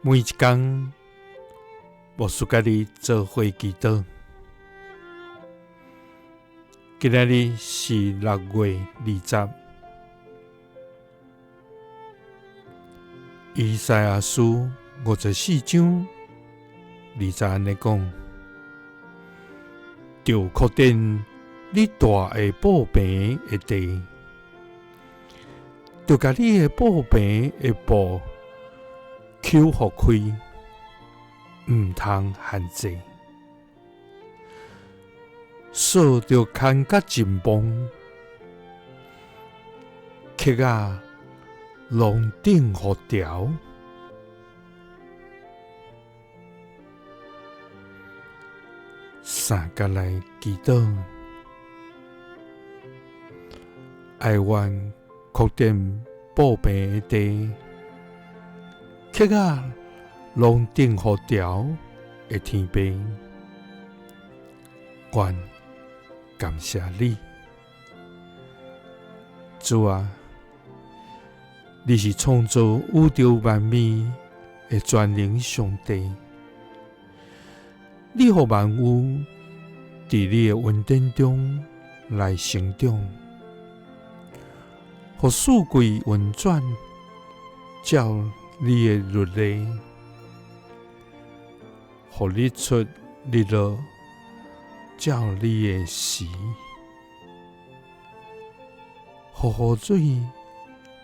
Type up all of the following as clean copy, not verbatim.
每一天，牧师甲你做伙祈祷。今仔日是6月20，以赛亚书54章20安尼讲：就确定你大的宝瓶的地，就甲你的宝瓶的布口互开，毋通限制。锁着牵甲真绑，刻仔拢顶互条。三甲来祈祷，爱愿确定宝贝的地，刻仔拢顶互条的天父，愿感谢你，主啊！你是创造宇宙万物的全能上帝，你互万物伫你的恩典中来成长，互四季运转，照你的律例，互日出日落，照你的时，互雨水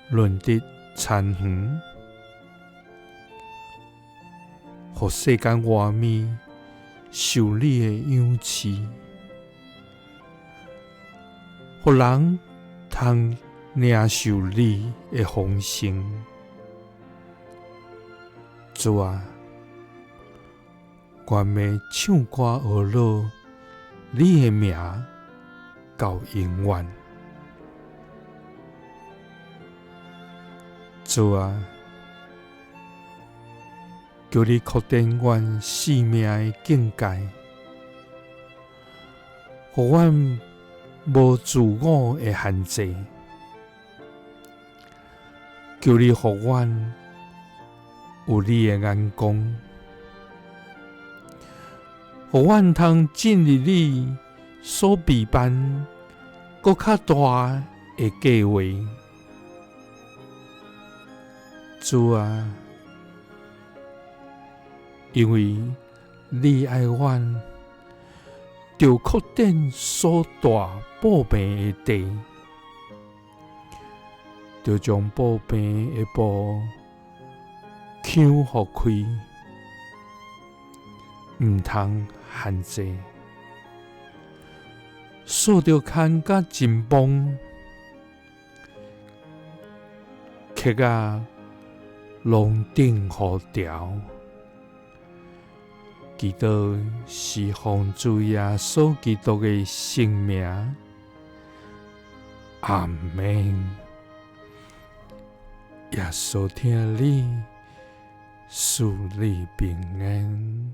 润得田园，互世间万物受你的养饲，互人通领受你的丰盛。主啊，愿要唱歌学乐你的名到永远。主啊，求你确定阮生命的境界，互阮无自我的限制。求你互阮有你的眼光，互阮通进入你所备办搁较大的计划。主啊，因为你爱阮，就确定所大宝贝的地，就将宝贝的布口互开，毋通限制。锁着牵甲真绑，刻仔拢顶互条。祈祷是奉主耶稣基督的圣名，阿们。耶稣听你，赐你平安。